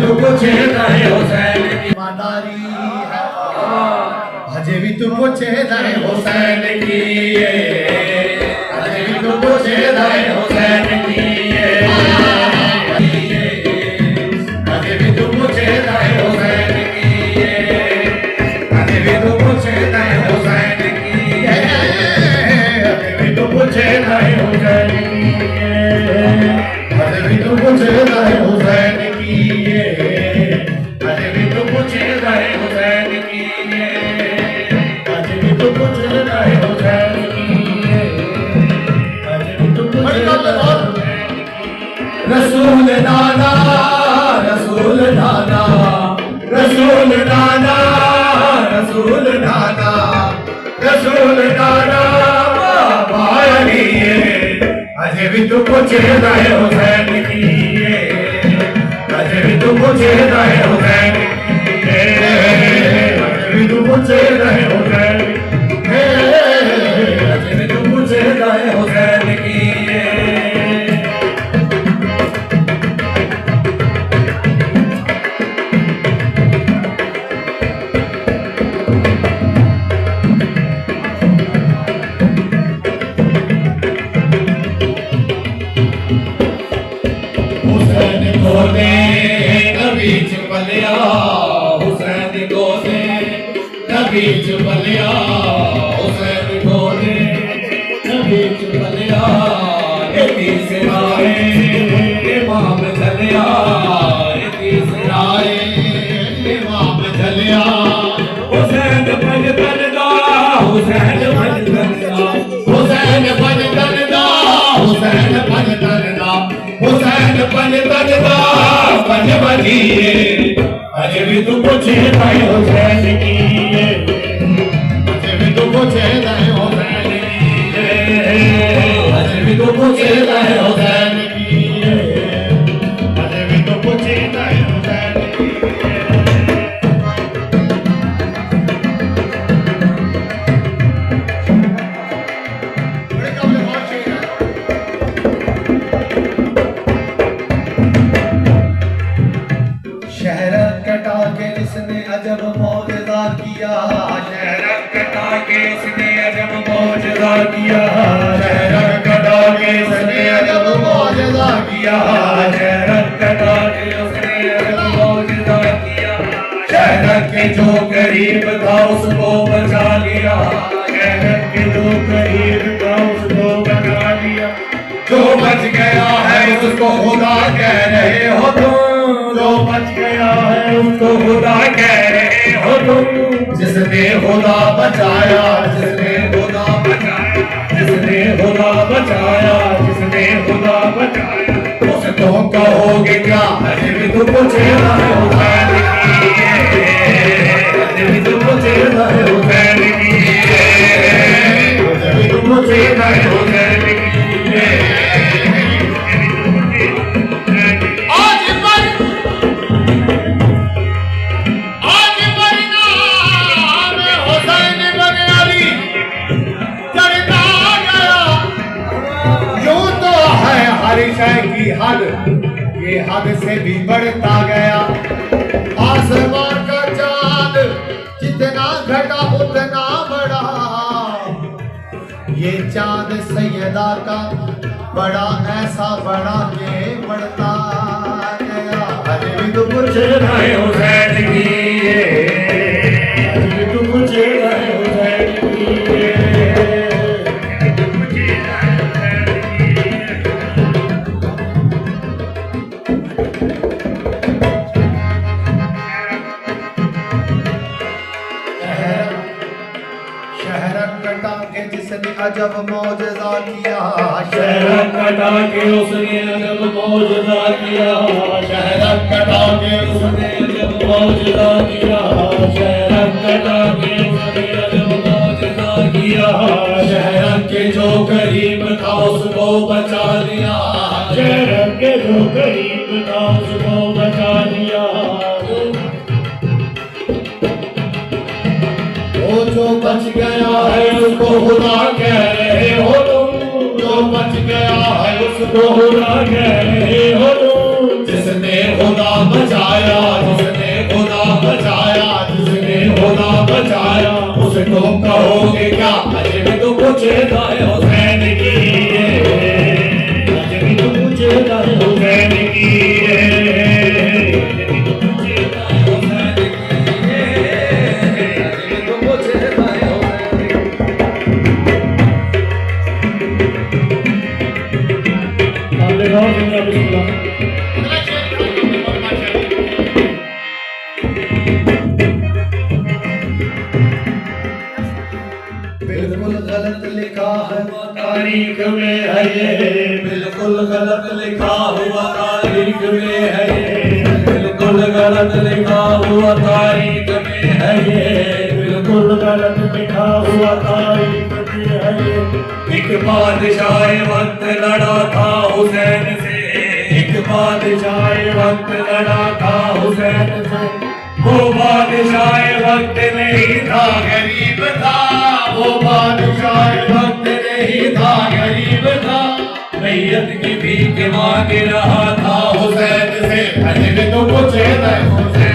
तू पूछेगा है हुसैन की ईमानदारी है, अजे भी तू पूछेगा है हुसैन की, अजे भी तू पूछेगा है हुसैन की, अजे भी तू पूछेगा है हुसैन की, अजे भी तू पूछेगा है हुसैन की, अजे भी तू पूछेगा है हुसैन की, अजे भी तू पूछेगा है हुसैन की, अजे भी तू पूछेगा है हुसैन की, अजे भी तू पूछेगा है हुसैन की, अजे भी तू पूछेगा है हुसैन की। रसूल नाना रसूल नाना रसूल नाना रसूल नाना रसूल नाना बाबा अली, अजे भी तू पूछेगा है हुसैन की, अजे भी तू पूछेगा है हुसैन की, अजे भी तू पूछेगा है हुसैन की, अजे भी तू पूछेगा है हुसैन की। हुसैन को दे नबी चुपलिया, हुसैन को दे नबी चुपलिया, हुसैन को दे नबी चुपलिया, तीसराए इमाम चलिया, तीसराए इमाम चलिया, हुसैन बन बनदा हुसैन बन बनदा हुसैन बन बनदा हुसैन बन बनदा हुसैन बन बनदा बन बनिए, अजे भी तू पूछेगा है हुसैन की, अजे भी तू पूछेगा है हुसैन की, अजे भी तू पूछेगा है हुसैन की, अजे भी तू पूछेगा है हुसैन की। बड़े काबिल बात शेर है। शहर कटा के इसने अजब मौजज़ा किया, शहर कटा के इसने अजब मौजज़ा किया, शहर कटा के इसने अजब मौजज़ा किया, शहर कटा के उसने अजब मौजज़ा किया, शहर के जो गरीब था उसको बचा लिया, शहर के जो गरीब था उसको बचा लिया, जो बच गया है उसको खुदा कह रहे हो तुम, जो बच गया है उसको खुदा कह रहे हो तुम, जिसने खुदा बचाया, जिसने खुदा बचाया, जिसने खुदा बचाया, जिसने खुदा बचाया, उसको कहोगे क्या, अजे भी तू पूछेगा है हुसैन की, अजे भी तू पूछेगा है हुसैन की, अजे भी तू पूछेगा है हुसैन की। की हद ये हद से भी बढ़ता गया, आसमान का चांद जितना घटा उतना बड़ा, ये चांद सैयदा का बड़ा ऐसा बड़ा के बढ़ता गया, अरे भी तू पूछेगा है हुसैन की, अरे भी तू पूछेगा है हुसैन की, जिसने अजब मौजज़ा किया, शहर कटा के उसने अजब मौजज़ा किया, शहर कटा के उसने अजब मौजज़ा किया, शहर कटा के उसने अजब मौजज़ा किया, शहर के जो गरीब था उसको बचा लिया, शहर के जो गरीब था उसको बचा लिया, वो जो बच गया है उसको खुदा कह रहे हो तुम, जो बच गया है उसको खुदा कह रहे हो तुम, जिसने खुदा बचाया, जिसने खुदा बचाया, जिसने खुदा बचाया, उसको कहोगे क्या? अजब तो पूछेगा हुसैन की, अजब तो पूछेगा हुसैन की, अजब तो पूछेगा हुसैन की, अजब तो पूछेगा हुसैन की। आप देखो जिंदा बिस्मिल्लाह। बिल्कुल गलत लिखा है तारीख में है ये, बिल्कुल गलत लिखा हुआ तारीख में है ये, बिल्कुल गलत लिखा हुआ तारीख में है ये, बिल्कुल गलत लिखा हुआ तारीख में है ये। एक बादशाह वक्त लड़ा था हुसैन से, एक बादशाह वक्त लड़ा था हुसैन से, वो बादशाह वक्त नहीं था गरीब था, वो बादशाह वक्त नहीं था गरीब था, मैयत की भीख मांग रहा था हुसैन से, अजब तो पूछेगा हुसैन